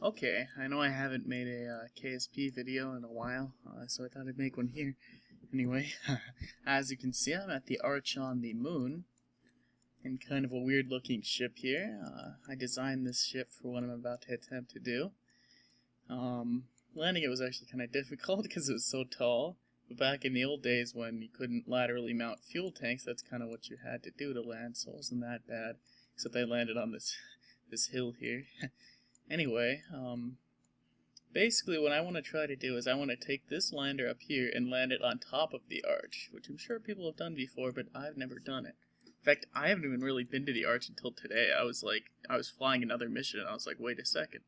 Okay, I know I haven't made a KSP video in a while, so I thought I'd make one here. Anyway, as you can see, I'm at the Arch on the Moon, in kind of a weird looking ship here. I designed this ship for what I'm about to attempt to do. Landing it was actually kind of difficult because it was so tall, but back in the old days when you couldn't laterally mount fuel tanks, that's kind of what you had to do to land, so it wasn't that bad, except I landed on this hill here. Anyway, basically what I want to try to do is I want to take this lander up here and land it on top of the Arch, which I'm sure people have done before, but I've never done it. In fact, I haven't even really been to the Arch until today. I was flying another mission and I was like, wait a second.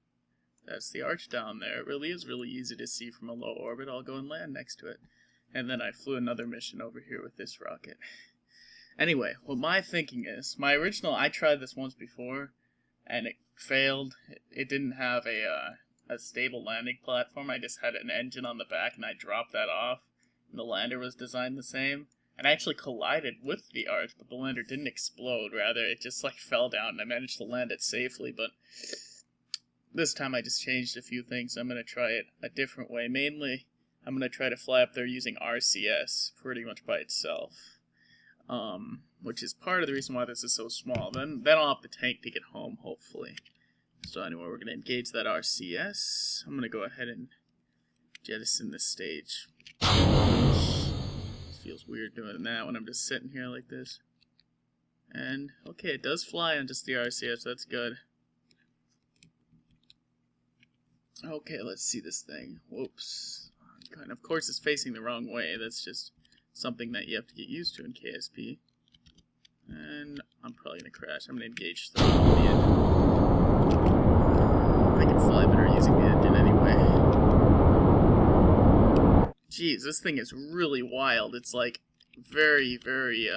That's the Arch down there. It really is really easy to see from a low orbit. I'll go and land next to it. And then I flew another mission over here with this rocket. Anyway, what my thinking is, I tried this once before, and it failed. It didn't have a stable landing platform. I just had an engine on the back, and I dropped that off. And the lander was designed the same. And I actually collided with the Arch, but the lander didn't explode. Rather, it just fell down, and I managed to land it safely. But this time I just changed a few things. I'm going to try it a different way. Mainly, I'm going to try to fly up there using RCS pretty much by itself. Which is part of the reason why this is so small. Then I'll have the tank to get home, hopefully. So anyway, we're going to engage that RCS. I'm going to go ahead and jettison this stage. Feels weird doing that when I'm just sitting here like this. And, okay, it does fly on just the RCS, that's good. Okay, let's see this thing. Whoops. And of course it's facing the wrong way, that's just something that you have to get used to in KSP. And I'm probably going to crash. I'm going to engage the engine. I can fly better using the engine anyway. Jeez, this thing is really wild. It's like very, very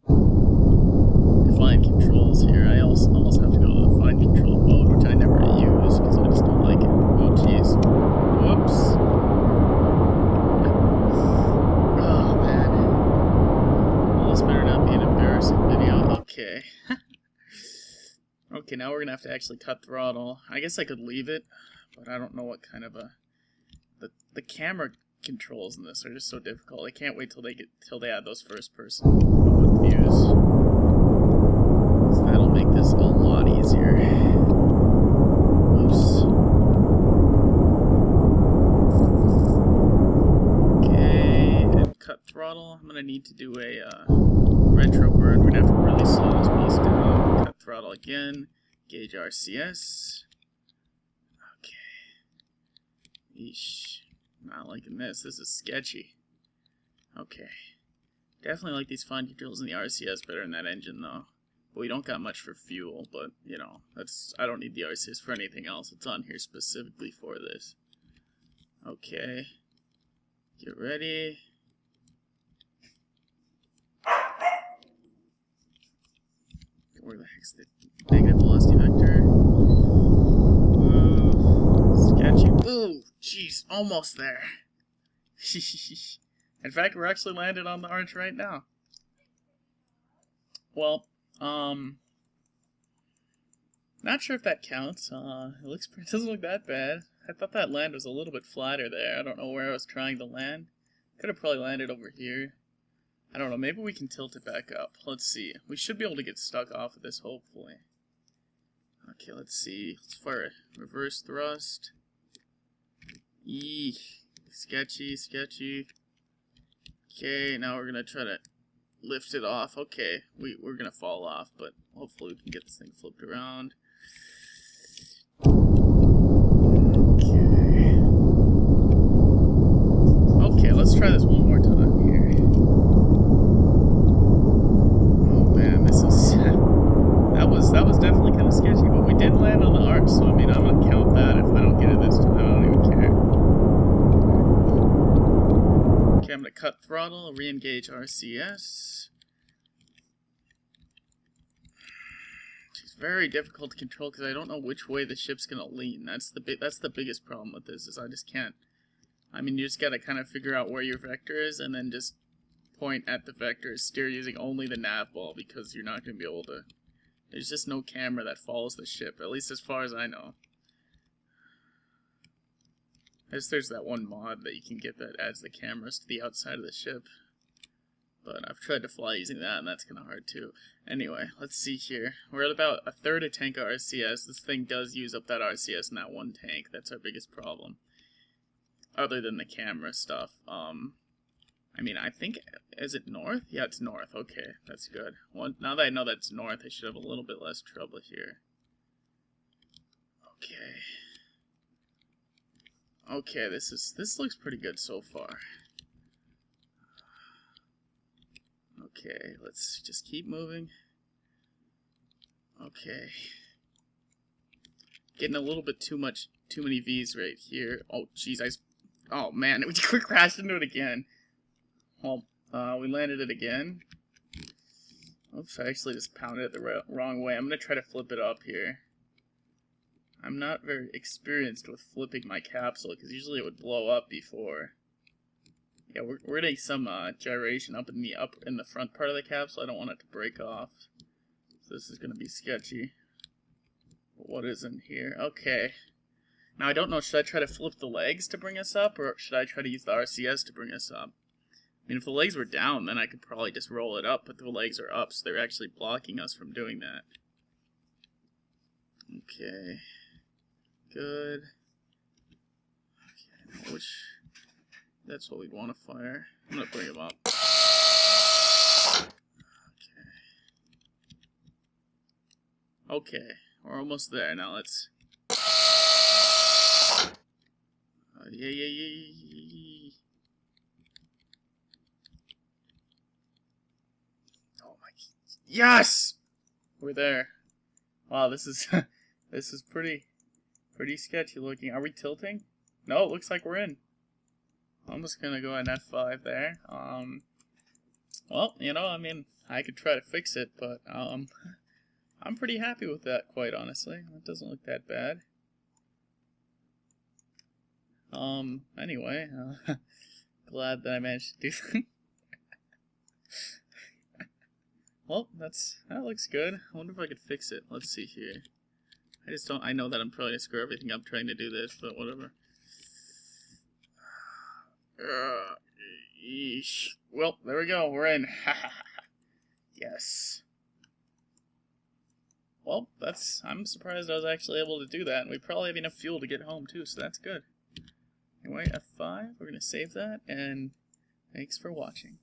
defined controls here. I almost have to go to the defined control mode, which I never use because I just don't like it. Oh, jeez. Whoops. Okay. Okay, now we're gonna have to actually cut throttle. I guess I could leave it, but I don't know what kind of the camera controls in this are just so difficult. I can't wait till they add those first person views. So that'll make this a lot easier. Oops. Okay, and cut throttle. I'm gonna need to do a retro burn. We're gonna have to really slow this beast down. Cut throttle again. Gauge RCS. Okay. Eesh. Not liking this. This is sketchy. Okay. Definitely like these fine controls in the RCS better than that engine though. But we don't got much for fuel, but you know, I don't need the RCS for anything else. It's on here specifically for this. Okay. Get ready. Where the heck's the negative velocity vector? Ooh, sketchy. Ooh, jeez, almost there. In fact, we're actually landed on the Arch right now. Well, not sure if that counts. It doesn't look that bad. I thought that land was a little bit flatter there. I don't know where I was trying to land. Could have probably landed over here. I don't know, maybe we can tilt it back up. Let's see. We should be able to get stuck off of this, hopefully. Okay, let's see. Let's fire a reverse thrust. Eeeh. Sketchy, sketchy. Okay, now we're going to try to lift it off. Okay, we're going to fall off, but hopefully we can get this thing flipped around. Okay. Okay, let's try this one more time here. That was definitely kind of sketchy, but we did land on the Arch, so I mean, I'm gonna count that. If I don't get it this time, I don't even care. Okay, I'm gonna cut throttle, re-engage RCS. It's very difficult to control because I don't know which way the ship's gonna lean. That's the biggest problem with this, is I just can't. I mean, you just gotta kind of figure out where your vector is, and then just point at the vector, steer using only the nav ball, because you're not gonna be able to. There's just no camera that follows the ship, at least as far as I know. There's that one mod that you can get that adds the cameras to the outside of the ship. But I've tried to fly using that, and that's kind of hard too. Anyway, let's see here. We're at about a third of tank of RCS. This thing does use up that RCS in that one tank. That's our biggest problem. Other than the camera stuff. I mean, I think, is it north? Yeah, it's north. Okay, that's good. Now that I know that's north, I should have a little bit less trouble here. Okay. Okay, this looks pretty good so far. Okay, let's just keep moving. Okay. Getting a little bit too many V's right here. Oh, jeez, oh man, we crashed into it again. Well, we landed it again. Oops, I actually just pounded it the wrong way. I'm gonna try to flip it up here. I'm not very experienced with flipping my capsule, because usually it would blow up before. Yeah, we're getting some gyration up in the front part of the capsule. I don't want it to break off. So this is going to be sketchy. But what is in here? Okay. Now I don't know, should I try to flip the legs to bring us up, or should I try to use the RCS to bring us up? I mean, if the legs were down, then I could probably just roll it up, but the legs are up, so they're actually blocking us from doing that. Okay. Good. Okay, now that's what we'd want to fire. I'm going to bring him up. Okay. Okay, we're almost there. Now let's... yeah. Oh my... Yes! We're there. Wow, this is... this is pretty sketchy looking. Are we tilting? No, it looks like we're in. I'm just gonna go at F5 there. Well, you know, I mean, I could try to fix it, but I'm pretty happy with that, quite honestly. It doesn't look that bad. Anyway, glad that I managed to do that. Well, that looks good. I wonder if I could fix it. Let's see here. I know that I'm probably gonna screw everything up trying to do this, but whatever. Yeesh. Well, there we go. We're in. Yes. Well, I'm surprised I was actually able to do that, and we probably have enough fuel to get home too, so that's good. Anyway, F5. We're gonna save that, and thanks for watching.